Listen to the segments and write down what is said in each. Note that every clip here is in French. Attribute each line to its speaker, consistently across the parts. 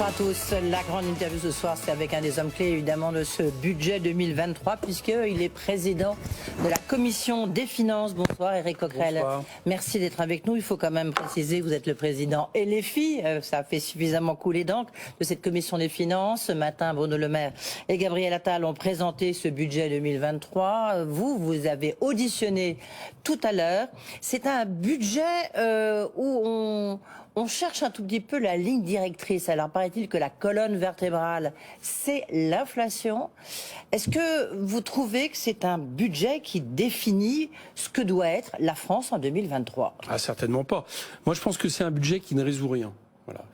Speaker 1: Bonsoir à tous. La grande interview ce soir, c'est avec un des hommes clés évidemment de ce budget 2023 puisqu'il est président de la commission des finances. Bonsoir Éric Coquerel.
Speaker 2: Bonsoir.
Speaker 1: Merci d'être avec nous. Il faut quand même préciser que vous êtes le président et les filles. Ça a fait suffisamment couler d'encre de cette commission des finances. Ce matin, Bruno Le Maire et Gabriel Attal ont présenté ce budget 2023. Vous avez auditionné tout à l'heure. C'est un budget où on cherche un tout petit peu la ligne directrice. Alors, paraît-il que la colonne vertébrale, c'est l'inflation. Est-ce que vous trouvez que c'est un budget qui définit ce que doit être la France en 2023 ?
Speaker 2: Ah, certainement pas. Moi, je pense que c'est un budget qui ne résout rien. Voilà.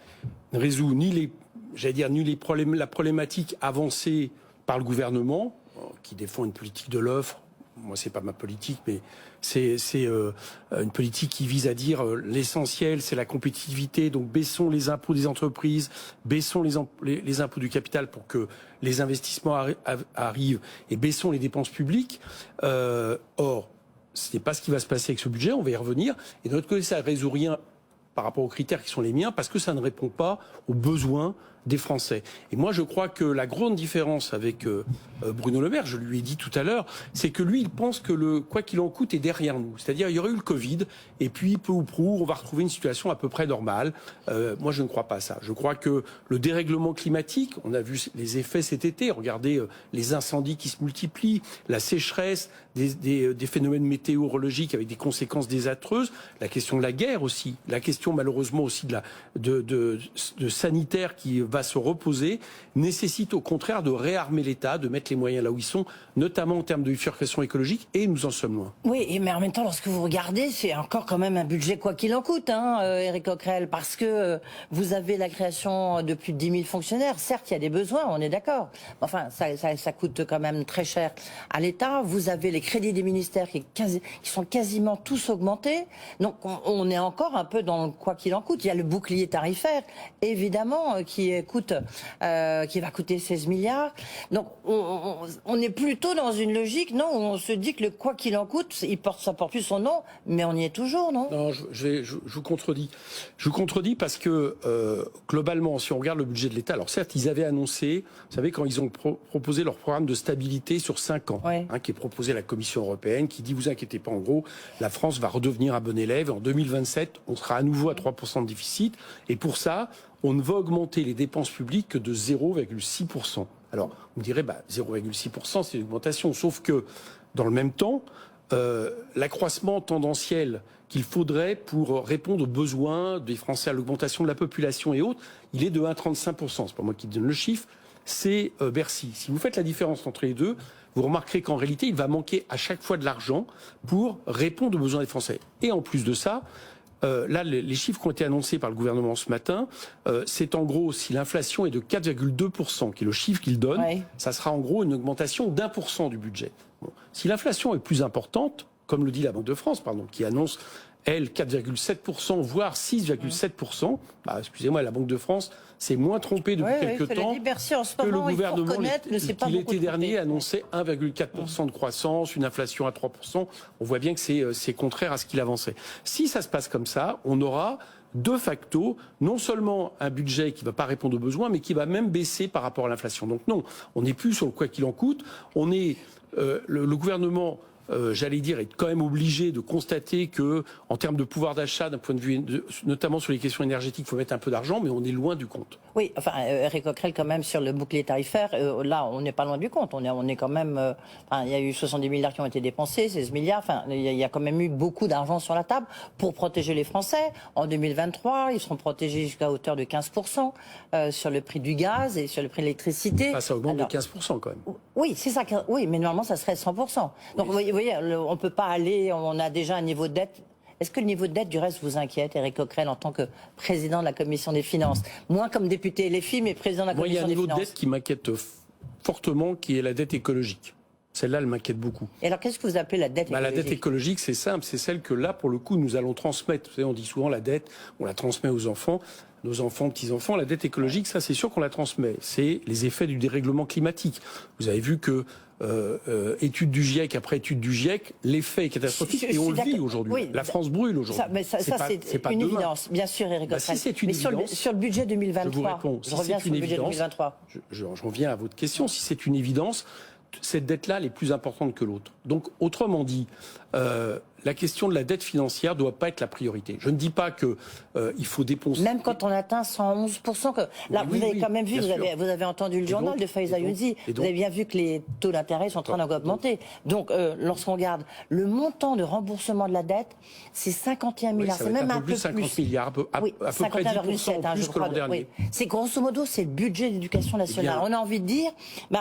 Speaker 2: Ne résout ni la problématique avancée par le gouvernement, qui défend une politique de l'offre. Moi, c'est pas ma politique, mais c'est une politique qui vise à dire l'essentiel, c'est la compétitivité. Donc, baissons les impôts des entreprises, baissons les impôts du capital pour que les investissements arrivent et baissons les dépenses publiques. Or, ce n'est pas ce qui va se passer avec ce budget. On va y revenir. Et de notre côté, ça ne résout rien par rapport aux critères qui sont les miens, parce que ça ne répond pas aux besoins des Français. Et moi, je crois que la grande différence avec Bruno Le Maire, je lui ai dit tout à l'heure, c'est que lui, il pense que le quoi qu'il en coûte est derrière nous. C'est-à-dire, il y aurait eu le Covid, et puis, peu ou prou, on va retrouver une situation à peu près normale. Moi, je ne crois pas à ça. Je crois que le dérèglement climatique, on a vu les effets cet été, regardez les incendies qui se multiplient, la sécheresse, des phénomènes météorologiques avec des conséquences désastreuses, la question de la guerre aussi, la question malheureusement aussi de sanitaire qui va se reposer, nécessite au contraire de réarmer l'État, de mettre les moyens là où ils sont, notamment en termes de bifurcation écologique, et nous en sommes loin.
Speaker 1: Oui, mais en même temps, lorsque vous regardez, c'est encore quand même un budget quoi qu'il en coûte, Éric Coquerel, parce que vous avez la création de plus de 10 000 fonctionnaires. Certes, il y a des besoins, on est d'accord. Enfin, ça coûte quand même très cher à l'État. Vous avez les crédits des ministères qui sont quasiment tous augmentés. Donc, on est encore un peu dans le quoi qu'il en coûte. Il y a le bouclier tarifaire, évidemment, qui va coûter 16 milliards. Donc, on est plutôt dans une logique, non, où on se dit que le quoi qu'il en coûte, ça porte plus son nom, mais on y est toujours, non ?
Speaker 2: Non, je vous contredis. Je vous contredis parce que, globalement, si on regarde le budget de l'État, alors certes, ils avaient annoncé, vous savez, quand ils ont proposé leur programme de stabilité sur 5 ans,
Speaker 1: ouais.
Speaker 2: Qui est proposé à la Commission européenne, qui dit, vous inquiétez pas, en gros, la France va redevenir un bon élève. En 2027, on sera à nouveau à 3% de déficit. Et pour ça, on ne va augmenter les dépenses publiques que de 0,6%. Alors, on me dirait, 0,6%, c'est une augmentation. Sauf que, dans le même temps, l'accroissement tendanciel qu'il faudrait pour répondre aux besoins des Français, à l'augmentation de la population et autres, il est de 1,35%. C'est pas moi qui donne le chiffre, c'est Bercy. Si vous faites la différence entre les deux, vous remarquerez qu'en réalité, il va manquer à chaque fois de l'argent pour répondre aux besoins des Français. Et en plus de ça, là, les chiffres qui ont été annoncés par le gouvernement ce matin, c'est en gros, si l'inflation est de 4,2%, qui est le chiffre qu'il donne, ouais. Ça sera en gros une augmentation d'1% du budget. Bon. Si l'inflation est plus importante, comme le dit la Banque de France, qui annonce, elle, 4,7%, voire 6,7%, excusez-moi, la Banque de France s'est moins trompée depuis quelques temps que le gouvernement qui l'été dernier annonçait 1,4% de croissance, une inflation à 3%. On voit bien que c'est contraire à ce qu'il avançait. Si ça se passe comme ça, on aura de facto non seulement un budget qui ne va pas répondre aux besoins, mais qui va même baisser par rapport à l'inflation. Donc non, on n'est plus sur le quoi qu'il en coûte. On est le gouvernement. J'allais dire, est quand même obligé de constater que, en termes de pouvoir d'achat, d'un point de vue, notamment sur les questions énergétiques, il faut mettre un peu d'argent, mais on est loin du compte.
Speaker 1: Oui, enfin, Éric Coquerel, quand même, sur le bouclier tarifaire, là, on n'est pas loin du compte. On est quand même, il y a eu 70 milliards qui ont été dépensés, 16 milliards, enfin, il y a quand même eu beaucoup d'argent sur la table pour protéger les Français. En 2023, ils seront protégés jusqu'à hauteur de 15% sur le prix du gaz et sur le prix de l'électricité.
Speaker 2: Ça augmente de 15% quand même.
Speaker 1: Oui, c'est ça. Oui, mais normalement, ça serait 100%. Donc, oui. Vous voyez, on ne peut pas aller, on a déjà un niveau de dette. Est-ce que le niveau de dette, du reste, vous inquiète, Éric Coquerel, en tant que président de la Commission des Finances ? Moins comme député LFI, mais président de la Commission des Finances.
Speaker 2: Moi, il y a un niveau de dette qui m'inquiète fortement, qui est la dette écologique. Celle-là, elle m'inquiète beaucoup.
Speaker 1: Et alors, qu'est-ce que vous appelez la dette écologique?
Speaker 2: La dette écologique, c'est simple. C'est celle que là, pour le coup, nous allons transmettre. Vous savez, on dit souvent la dette, on la transmet aux enfants, nos enfants, petits-enfants. La dette écologique, ça, c'est sûr qu'on la transmet. C'est les effets du dérèglement climatique. Vous avez vu que étude du GIEC après étude du GIEC, l'effet est catastrophique et on le vit aujourd'hui. Oui, la France brûle aujourd'hui.
Speaker 1: Ça, c'est une évidence, bien sûr, Éric Coquerel.
Speaker 2: Si c'est une évidence,
Speaker 1: sur le budget 2023,
Speaker 2: je vous réponds.
Speaker 1: Je reviens sur le budget 2023.
Speaker 2: Je reviens à votre question. Si c'est une évidence, cette dette-là, elle est plus importante que l'autre. Donc, autrement dit, la question de la dette financière ne doit pas être la priorité. Je ne dis pas que il faut dépenser.
Speaker 1: Même quand on atteint 111%, que là, vous avez quand même vu, vous avez entendu le journal de Faiza Younsi, vous avez bien vu que les taux d'intérêt sont en train d'augmenter. Donc, lorsqu'on regarde le montant de remboursement de la dette, c'est 51 milliards. C'est même un peu plus.
Speaker 2: 50 milliards, à peu près 10% plus que l'an dernier.
Speaker 1: C'est grosso modo, c'est le budget de l'éducation nationale. On a envie de dire,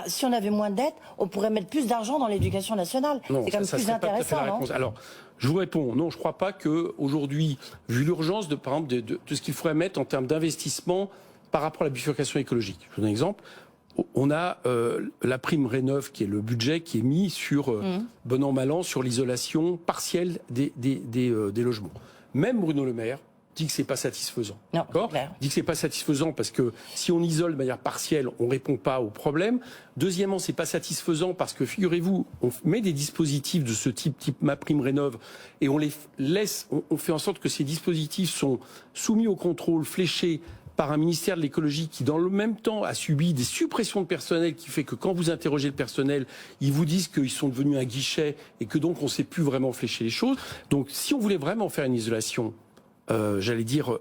Speaker 1: si on avait moins de dettes, on pourrait mettre plus d'argent dans l'éducation nationale. C'est quand même plus intéressant, non?
Speaker 2: Alors, je vous réponds, non, je ne crois pas qu'aujourd'hui, vu l'urgence de, par exemple, de ce qu'il faudrait mettre en termes d'investissement par rapport à la bifurcation écologique. Je vous donne un exemple. On a la prime Rénov, qui est le budget qui est mis sur, bon an, mal an, sur l'isolation partielle des logements. Même Bruno Le Maire dit que c'est pas satisfaisant. D'accord ? Dit que c'est pas satisfaisant parce que si on isole de manière partielle, on répond pas au problème. Deuxièmement, c'est pas satisfaisant parce que figurez-vous, on met des dispositifs de ce type MaPrimeRénov, et on les laisse, on fait en sorte que ces dispositifs sont soumis au contrôle, fléchés par un ministère de l'écologie qui, dans le même temps, a subi des suppressions de personnel qui fait que quand vous interrogez le personnel, ils vous disent qu'ils sont devenus un guichet et que donc on ne sait plus vraiment flécher les choses. Donc, si on voulait vraiment faire une isolation, j'allais dire,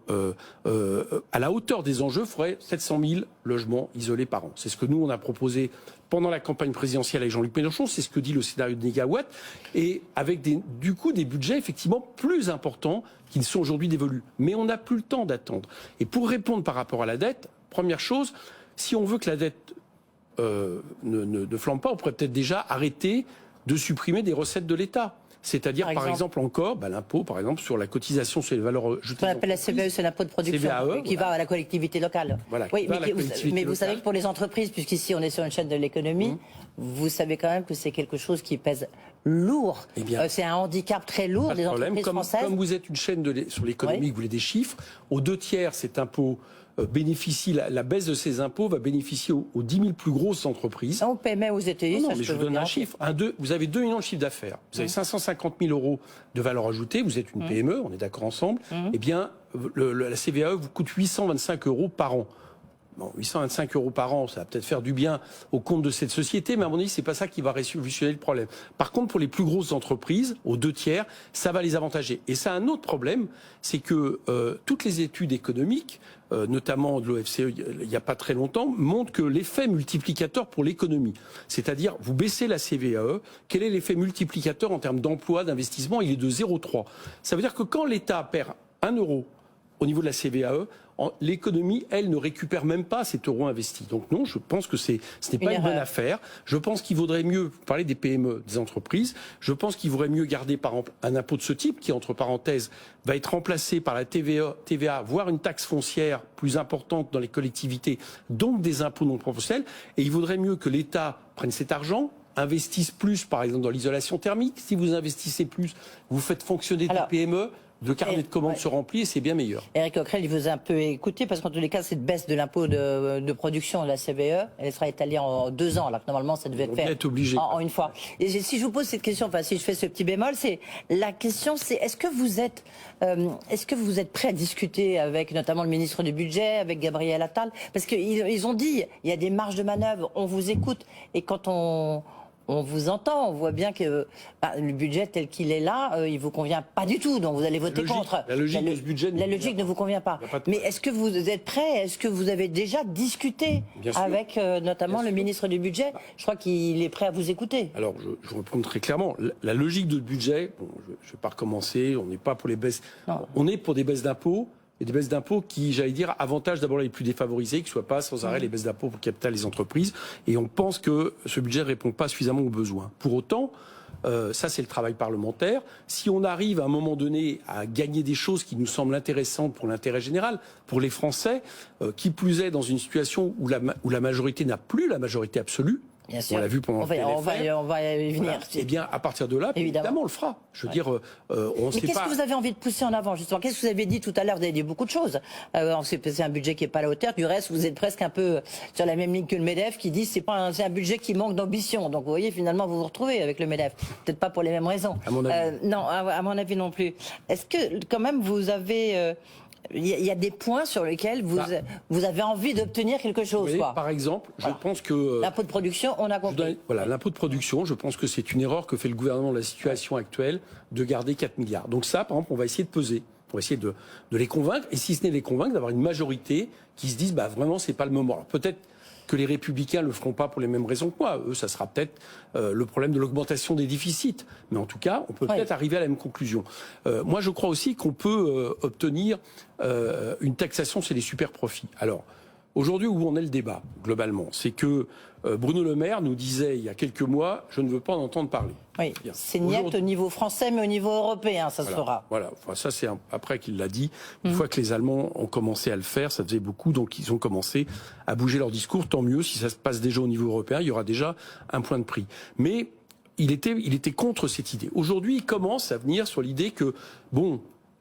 Speaker 2: à la hauteur des enjeux, il faudrait 700 000 logements isolés par an. C'est ce que nous, on a proposé pendant la campagne présidentielle avec Jean-Luc Mélenchon, c'est ce que dit le scénario de Négawatt, et avec du coup des budgets effectivement plus importants qui ne sont aujourd'hui dévolus. Mais on n'a plus le temps d'attendre. Et pour répondre par rapport à la dette, première chose, si on veut que la dette ne flambe pas, on pourrait peut-être déjà arrêter de supprimer des recettes de l'État. C'est-à-dire, par exemple encore, l'impôt, par exemple, sur la cotisation sur les valeurs ajoutées.
Speaker 1: Ce qu'on appelle la CVAE, c'est l'impôt de production, qui va à la collectivité locale.
Speaker 2: Voilà,
Speaker 1: oui, mais vous savez que pour les entreprises, puisqu'ici on est sur une chaîne de l'économie, vous savez quand même que c'est quelque chose qui pèse lourd. C'est un handicap très lourd des entreprises françaises.
Speaker 2: Comme vous êtes une chaîne sur l'économie, vous voulez des chiffres, aux 2/3, cet impôt bénéficie, la baisse de ces impôts va bénéficier aux 10 000 plus grosses entreprises.
Speaker 1: Au PME, aux ETI,
Speaker 2: non, mais je vous donne un chiffre. Vous avez 2 millions de chiffre d'affaires. Vous avez 550 000 euros de valeur ajoutée. Vous êtes une PME, on est d'accord ensemble. Eh bien, la CVAE vous coûte 825 euros par an. Bon, 825 euros par an, ça va peut-être faire du bien au compte de cette société, mais à mon avis, c'est pas ça qui va révolutionner le problème. Par contre, pour les plus grosses entreprises, aux 2/3, ça va les avantager. Et ça a un autre problème, c'est que toutes les études économiques, notamment de l'OFCE il n'y a pas très longtemps, montrent que l'effet multiplicateur pour l'économie, c'est-à-dire vous baissez la CVAE, quel est l'effet multiplicateur en termes d'emploi, d'investissement? Il est de 0,3. Ça veut dire que quand l'État perd 1 euro au niveau de la CVAE, l'économie, elle, ne récupère même pas cet euro investi. Donc non, je pense que ce n'est pas une bonne affaire. Je pense qu'il vaudrait mieux, vous parlez des PME, des entreprises, je pense qu'il vaudrait mieux garder, par exemple, un impôt de ce type, qui, entre parenthèses, va être remplacé par la TVA, voire une taxe foncière plus importante dans les collectivités, donc des impôts non proportionnels. Et il vaudrait mieux que l'État prenne cet argent, investisse plus, par exemple, dans l'isolation thermique. Si vous investissez plus, vous faites fonctionner des PME, le carnet de commandes se remplit et c'est bien meilleur.
Speaker 1: Éric Coquerel, il vous a un peu écouté parce qu'en tous les cas, cette baisse de l'impôt de production de la CVAE, elle sera étalée en 2 ans, alors que normalement, ça devait être fait en une fois. Et si je vous pose cette question, enfin, si je fais ce petit bémol, la question, c'est est-ce que vous êtes prêt à discuter avec notamment le ministre du Budget, avec Gabriel Attal? Parce qu'ils ont dit, il y a des marges de manœuvre, on vous écoute, et quand on vous entend, on voit bien que le budget tel qu'il est là, il vous convient pas du tout, donc vous allez voter contre.
Speaker 2: La logique de ce budget
Speaker 1: ne vous convient pas. Mais est-ce que vous êtes prêt? Est-ce que vous avez déjà discuté avec notamment le ministre du Budget? Je crois qu'il est prêt à vous écouter.
Speaker 2: Alors, je réponds très clairement. La logique de budget, je ne vais pas recommencer, on n'est pas pour les baisses. On est pour des baisses d'impôts. Et des baisses d'impôts qui, j'allais dire, avantagent d'abord les plus défavorisés, qui ne soient pas sans arrêt les baisses d'impôts pour le capital des entreprises. Et on pense que ce budget ne répond pas suffisamment aux besoins. Pour autant, ça c'est le travail parlementaire. Si on arrive à un moment donné à gagner des choses qui nous semblent intéressantes pour l'intérêt général, pour les Français, qui plus est dans une situation où la majorité n'a plus la majorité absolue,
Speaker 1: Bien sûr.
Speaker 2: On l'a vu pendant le PLFR.
Speaker 1: On va y venir.
Speaker 2: Voilà. Eh bien, à partir de là, évidemment, on le fera. Je veux dire, on sait pas...
Speaker 1: Mais qu'est-ce que vous avez envie de pousser en avant, justement? Qu'est-ce que vous avez dit tout à l'heure? Vous avez dit beaucoup de choses. C'est un budget qui n'est pas à la hauteur. Du reste, vous êtes presque un peu sur la même ligne que le MEDEF, qui dit c'est un budget qui manque d'ambition. Donc, vous voyez, finalement, vous vous retrouvez avec le MEDEF. Peut-être pas pour les mêmes raisons.
Speaker 2: À mon avis.
Speaker 1: Non, à mon avis non plus. Est-ce que, quand même, vous avez... Il y a des points sur lesquels vous avez envie d'obtenir quelque chose.
Speaker 2: Oui,
Speaker 1: quoi.
Speaker 2: par exemple, je pense que...
Speaker 1: L'impôt de production, on a compris.
Speaker 2: Voilà, l'impôt de production, je pense que c'est une erreur que fait le gouvernement dans la situation actuelle de garder 4 milliards. Donc ça, par exemple, on va essayer de peser. On va essayer de les convaincre. Et si ce n'est les convaincre, d'avoir une majorité qui se dise, vraiment, c'est pas le moment. Alors peut-être que les Républicains ne le feront pas pour les mêmes raisons que moi. Eux, ça sera peut-être le problème de l'augmentation des déficits. Mais en tout cas, on peut peut-être arriver à la même conclusion. Moi, je crois aussi qu'on peut obtenir une taxation sur les super profits. Alors, aujourd'hui, où en est le débat, globalement, c'est que Bruno Le Maire nous disait il y a quelques mois, je ne veux pas en entendre parler.
Speaker 1: Oui, c'est niette au niveau français, mais au niveau européen, ça se fera.
Speaker 2: Voilà, enfin, ça c'est après qu'il l'a dit. Une fois que les Allemands ont commencé à le faire, ça faisait beaucoup, donc ils ont commencé à bouger leur discours. Tant mieux, si ça se passe déjà au niveau européen, il y aura déjà un point de prix. Mais il était contre cette idée. Aujourd'hui, il commence à venir sur l'idée que,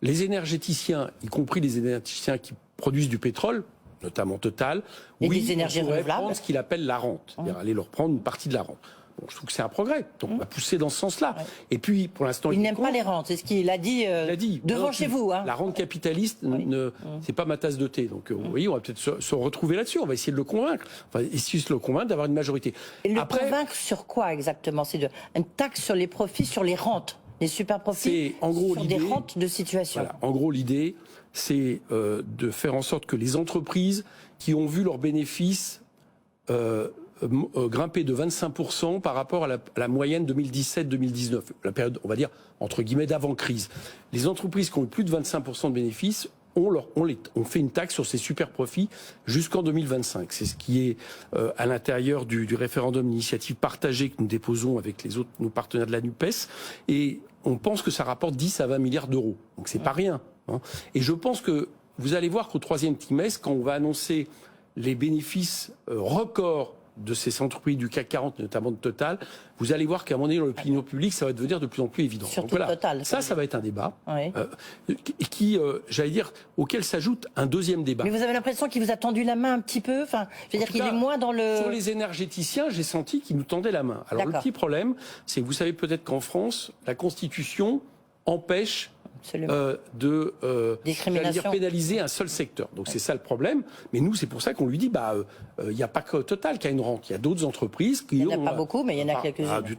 Speaker 2: les énergéticiens, y compris les énergéticiens qui produisent du pétrole, notamment Total,
Speaker 1: et des énergies renouvelables,
Speaker 2: prendre ce qu'il appelle la rente, c'est-à-dire aller leur prendre une partie de la rente. Bon, je trouve que c'est un progrès, donc on va pousser dans ce sens-là. Et puis, pour l'instant,
Speaker 1: il n'aime pas les rentes, c'est ce qu'il a dit, devant chez vous.
Speaker 2: La rente capitaliste, c'est pas ma tasse de thé. Donc, oui, on va peut-être se retrouver là-dessus. On va essayer de le convaincre. Enfin, essayer de le convaincre d'avoir une majorité.
Speaker 1: Et convaincre sur quoi exactement? C'est une taxe sur les profits, sur les rentes, les super profits,
Speaker 2: en gros,
Speaker 1: sur des rentes de situation.
Speaker 2: Voilà, en gros, l'idée, c'est de faire en sorte que les entreprises qui ont vu leurs bénéfices grimper de 25% par rapport à la moyenne 2017-2019, la période, on va dire, entre guillemets, d'avant-crise. Les entreprises qui ont eu plus de 25% de bénéfices, on fait une taxe sur ces super profits jusqu'en 2025. C'est ce qui est à l'intérieur du référendum d'initiative partagée que nous déposons avec nos partenaires de la NUPES. Et on pense que ça rapporte 10 à 20 milliards d'euros. Donc c'est pas rien. Et je pense que vous allez voir qu'au troisième trimestre, quand on va annoncer les bénéfices records de ces entreprises du CAC 40, notamment de Total, vous allez voir qu'à un moment donné, dans l'opinion publique, ça va devenir de plus en plus évident.
Speaker 1: Surtout
Speaker 2: donc, voilà,
Speaker 1: Total.
Speaker 2: ça va être un débat j'allais dire, auquel s'ajoute un deuxième débat.
Speaker 1: Mais vous avez l'impression qu'il vous a tendu la main un petit peu, enfin, je veux dire qu'il est moins dans le...
Speaker 2: Sur les énergéticiens, j'ai senti qu'il nous tendait la main. Alors le petit problème, c'est que vous savez peut-être qu'en France, la Constitution empêche pénaliser un seul secteur. Donc c'est ça le problème. Mais nous, c'est pour ça qu'on lui dit, il n'y a pas que Total qui a une rente. Il y a d'autres entreprises qui
Speaker 1: ont... Il n'y en a pas beaucoup, mais il y en a quelques-unes.
Speaker 2: Du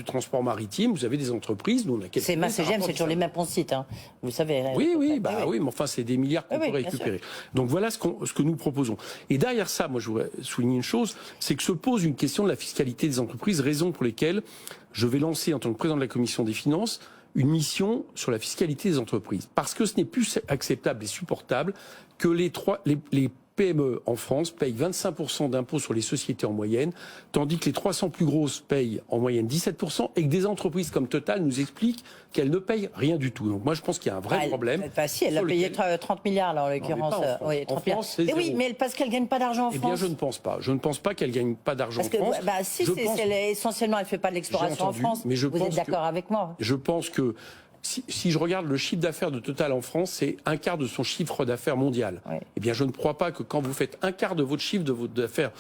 Speaker 2: transport maritime, vous avez des entreprises, nous on a quelques...
Speaker 1: C'est MaCGM, c'est toujours les mêmes sites, hein. Vous savez.
Speaker 2: Oui, mais enfin c'est des milliards qu'on peut récupérer. Donc voilà ce que nous proposons. Et derrière ça, moi je voudrais souligner une chose, c'est que se pose une question de la fiscalité des entreprises, raison pour lesquelles je vais lancer en tant que président de la Commission des Finances une mission sur la fiscalité des entreprises. Parce que ce n'est plus acceptable et supportable que les PME en France payent 25% d'impôts sur les sociétés en moyenne, tandis que les 300 plus grosses payent en moyenne 17%, et que des entreprises comme Total nous expliquent qu'elles ne payent rien du tout. Donc moi je pense qu'il y a un vrai problème.
Speaker 1: Si, elle a payé 30 milliards là, en l'occurrence.
Speaker 2: En France, c'est
Speaker 1: oui, mais parce qu'elle ne gagne pas d'argent en France.
Speaker 2: Eh bien je ne pense pas. Je ne pense pas qu'elle ne gagne pas d'argent en France.
Speaker 1: Si, essentiellement elle ne fait pas de l'exploration en France.
Speaker 2: Mais
Speaker 1: vous êtes d'accord avec moi?
Speaker 2: Je pense que si je regarde le chiffre d'affaires de Total en France, c'est un quart de son chiffre d'affaires mondial. Eh bien, je ne crois pas que quand vous faites un quart de votre chiffre d'affaires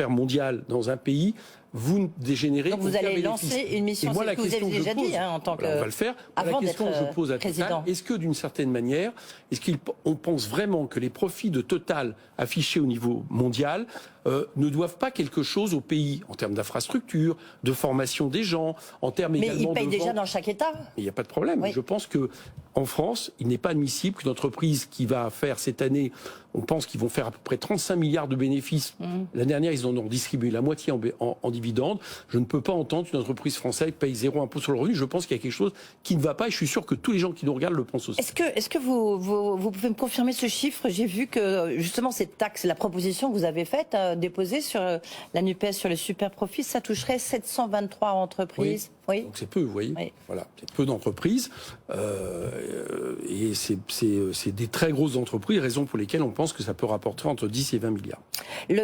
Speaker 2: mondial dans un pays, vous ne dégénérez.
Speaker 1: Donc vous allez lancer une mission, c'est ce que vous avez déjà dit, en tant que...
Speaker 2: On va le faire. La question que je pose à Total, est-ce que d'une certaine manière, on pense vraiment que les profits de Total affichés au niveau mondial ne doivent pas quelque chose au pays en termes d'infrastructure, de formation des gens, en termes également de...
Speaker 1: Mais ils payent déjà dans chaque État.
Speaker 2: Il n'y a pas de problème. Je pense que en France, il n'est pas admissible qu'une entreprise qui va faire cette année, on pense qu'ils vont faire à peu près 35 milliards de bénéfices. L'année dernière, ils en ont distribué la moitié en dividendes. Je ne peux pas entendre qu'une entreprise française paye 0 impôt sur le revenu. Je pense qu'il y a quelque chose qui ne va pas et je suis sûr que tous les gens qui nous regardent le pensent aussi.
Speaker 1: Est-ce que vous pouvez me confirmer ce chiffre? J'ai vu que justement cette taxe, la proposition que vous avez faite, déposée sur la NUPES sur les super profits, ça toucherait 723 entreprises. Oui.
Speaker 2: Donc c'est peu, vous voyez.
Speaker 1: Oui.
Speaker 2: Voilà, c'est peu d'entreprises. Et c'est des très grosses entreprises, raison pour lesquelles on pense que ça peut rapporter entre 10 et 20 milliards.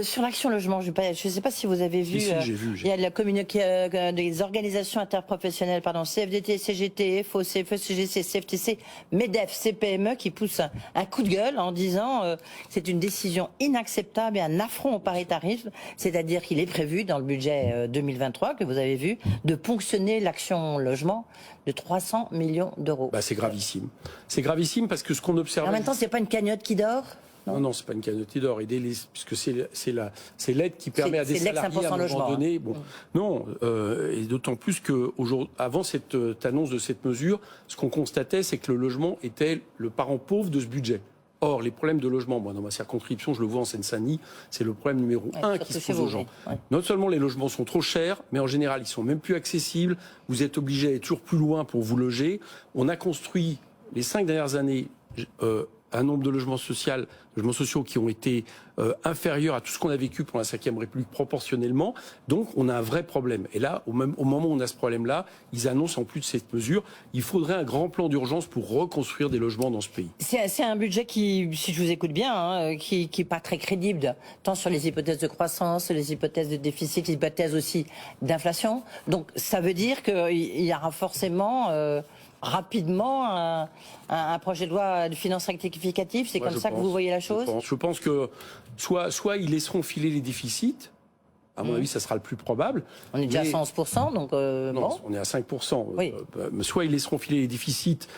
Speaker 1: Sur l'action logement, je ne sais pas si vous avez vu,
Speaker 2: J'ai vu.
Speaker 1: il y a la communiqué des organisations interprofessionnelles, CFDT, CGT, FO, CFE, CGC, CFTC, MEDEF, CPME, qui poussent un coup de gueule en disant c'est une décision inacceptable et un affront au paritarisme, c'est-à-dire qu'il est prévu dans le budget 2023, que vous avez vu, de ponctionner l'action logement de 300 millions d'euros.
Speaker 2: C'est gravissime. C'est gravissime parce que ce qu'on observe...
Speaker 1: En même temps, c'est pas une cagnotte qui dort?
Speaker 2: Non, c'est pas une cagnotte qui dort. Puisque c'est l'aide qui permet à des salariés à un moment donné... Bon, non, et d'autant plus qu'avant cette annonce de cette mesure, ce qu'on constatait, c'est que le logement était le parent pauvre de ce budget. Or, les problèmes de logement, moi, dans ma circonscription, je le vois en Seine-Saint-Denis, c'est le problème numéro 1 qui se pose aux gens. Ouais. Non seulement les logements sont trop chers, mais en général, ils sont même plus accessibles. Vous êtes obligé d'aller toujours plus loin pour vous loger. On a construit, les 5 dernières années, un nombre de logements sociaux qui ont été inférieurs à tout ce qu'on a vécu pendant la Ve République proportionnellement. Donc, on a un vrai problème. Et là, au moment où on a ce problème-là, ils annoncent en plus de cette mesure, il faudrait un grand plan d'urgence pour reconstruire des logements dans ce pays.
Speaker 1: C'est un budget qui, si je vous écoute bien, qui est pas très crédible, tant sur les hypothèses de croissance, les hypothèses de déficit, les hypothèses aussi d'inflation. Donc, ça veut dire qu'il y aura forcément... rapidement un projet de loi de finances rectificative, c'est comme ça que vous voyez la chose?
Speaker 2: Je pense que soit ils laisseront filer les déficits, à mon avis ça sera le plus probable.
Speaker 1: On est déjà à 111%, donc
Speaker 2: non,
Speaker 1: bon.
Speaker 2: On est à 5%.
Speaker 1: Oui.
Speaker 2: Soit ils laisseront filer les déficits,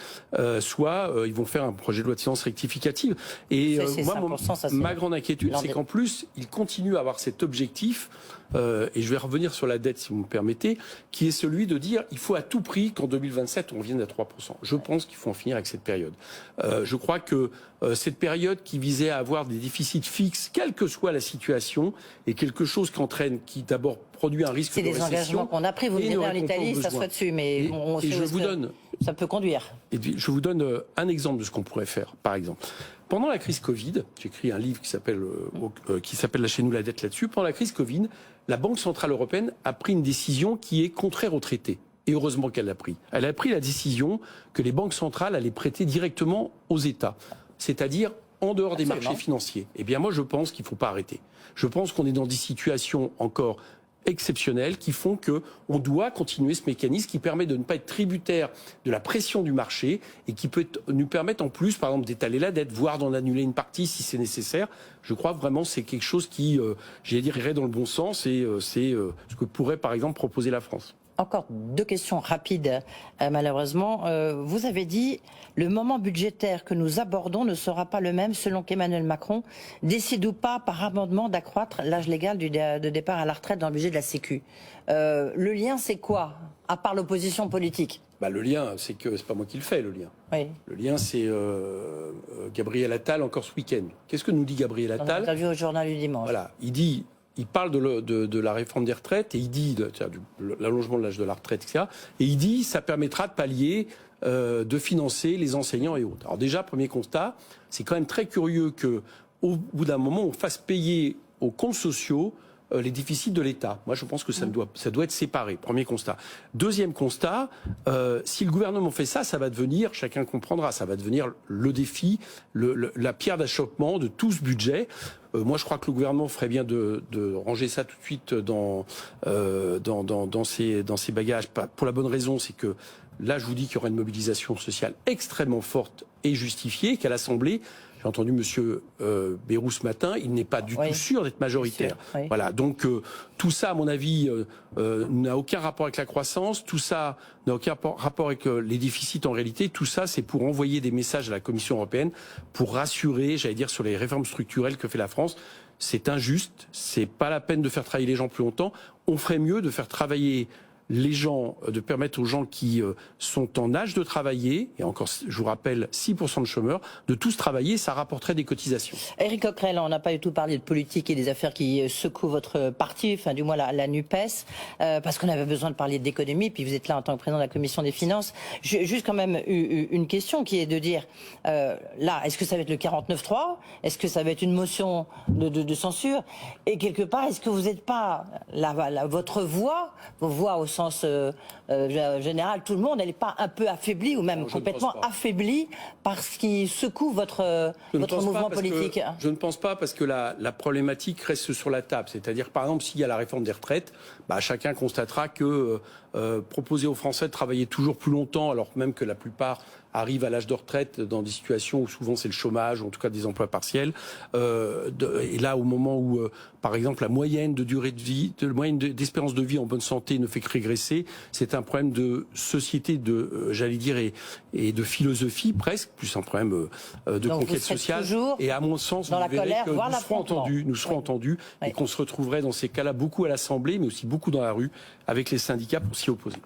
Speaker 2: soit ils vont faire un projet de loi de finances rectificative. Et moi, 5%, ma grande inquiétude, c'est qu'en plus, ils continuent à avoir cet objectif, et je vais revenir sur la dette si vous me permettez, qui est celui de dire il faut à tout prix qu'en 2027 on revienne à 3%. Je pense qu'il faut en finir avec cette période. Je crois que cette période qui visait à avoir des déficits fixes, quelle que soit la situation, est quelque chose qui d'abord produit un risque de récession.
Speaker 1: C'est des engagements qu'on a pris, vous me direz en Italie, ça soit dessus, mais ça peut conduire.
Speaker 2: Et je vous donne un exemple de ce qu'on pourrait faire, par exemple. Pendant la crise Covid, j'ai écrit un livre qui s'appelle Lâchez-nous la dette là-dessus. Pendant la crise Covid, la Banque Centrale Européenne a pris une décision qui est contraire au traité. Et heureusement qu'elle l'a pris. Elle a pris la décision que les banques centrales allaient prêter directement aux États, c'est-à-dire en dehors des marchés financiers. Eh bien, moi, je pense qu'il ne faut pas arrêter. Je pense qu'on est dans des situations encore exceptionnelles qui font qu'on doit continuer ce mécanisme qui permet de ne pas être tributaire de la pression du marché et qui peut nous permettre en plus, par exemple, d'étaler la dette, voire d'en annuler une partie si c'est nécessaire. Je crois vraiment que c'est quelque chose qui, irait dans le bon sens et c'est ce que pourrait, par exemple, proposer la France.
Speaker 1: Encore 2 questions rapides, malheureusement. Vous avez dit le moment budgétaire que nous abordons ne sera pas le même selon qu'Emmanuel Macron décide ou pas par amendement d'accroître l'âge légal de départ à la retraite dans le budget de la Sécu. Le lien, c'est quoi, à part l'opposition politique?
Speaker 2: Le lien, c'est que c'est pas moi qui le fais, le lien.
Speaker 1: Oui.
Speaker 2: Le lien, c'est Gabriel Attal encore ce week-end. Qu'est-ce que nous dit Gabriel Attal?
Speaker 1: Dans l'interview au journal du dimanche.
Speaker 2: Voilà, il parle de la réforme des retraites et il dit l'allongement de l'âge de la retraite, etc. Et il dit ça permettra de pallier, de financer les enseignants et autres. Alors déjà, premier constat, c'est quand même très curieux que au bout d'un moment, on fasse payer aux comptes sociaux les déficits de l'État. Moi, je pense que ça doit être séparé. Premier constat. Deuxième constat, si le gouvernement fait ça, ça va devenir, chacun comprendra, ça va devenir le défi, la pierre d'achoppement de tout ce budget. Moi, je crois que le gouvernement ferait bien de ranger ça tout de suite dans ses bagages. Pour la bonne raison, c'est que là, je vous dis qu'il y aura une mobilisation sociale extrêmement forte et justifiée, qu'à l'Assemblée, j'ai entendu M. Bayrou ce matin, il n'est pas du tout sûr d'être majoritaire.
Speaker 1: Oui.
Speaker 2: Voilà, donc tout ça, à mon avis, n'a aucun rapport avec la croissance, tout ça n'a aucun rapport avec les déficits en réalité, tout ça c'est pour envoyer des messages à la Commission européenne, pour rassurer, j'allais dire, sur les réformes structurelles que fait la France. C'est injuste, c'est pas la peine de faire travailler les gens plus longtemps, on ferait mieux de faire travailler les gens, de permettre aux gens qui sont en âge de travailler, et encore, je vous rappelle, 6% de chômeurs, de tous travailler, ça rapporterait des cotisations.
Speaker 1: Éric Coquerel, on n'a pas du tout parlé de politique et des affaires qui secouent votre parti, enfin du moins la NUPES, parce qu'on avait besoin de parler d'économie, puis vous êtes là en tant que président de la Commission des Finances. Juste quand même une question qui est de dire, là, est-ce que ça va être le 49.3 ? Est-ce que ça va être une motion de censure ? Et quelque part, est-ce que vous n'êtes pas, votre voix, vos voix au sens général, tout le monde, elle n'est pas un peu affaiblie ou même complètement affaiblie par ce qui secoue votre mouvement politique?
Speaker 2: Je ne pense pas, parce que la problématique reste sur la table. C'est-à-dire, par exemple, s'il y a la réforme des retraites, chacun constatera que proposer aux Français de travailler toujours plus longtemps, alors même que la plupart arrivent à l'âge de retraite dans des situations où souvent c'est le chômage, ou en tout cas des emplois partiels. Et là, au moment où, par exemple, la moyenne de durée de vie, la moyenne d'espérance de vie en bonne santé ne fait que régresser, c'est un problème de société, j'allais dire, et de philosophie presque, plus un problème de conquête sociale. Et à mon sens, vous verrez que nous serons entendus, et qu'on se retrouverait dans ces cas-là beaucoup à l'Assemblée, mais aussi beaucoup dans la rue, avec les syndicats pour s'y opposer.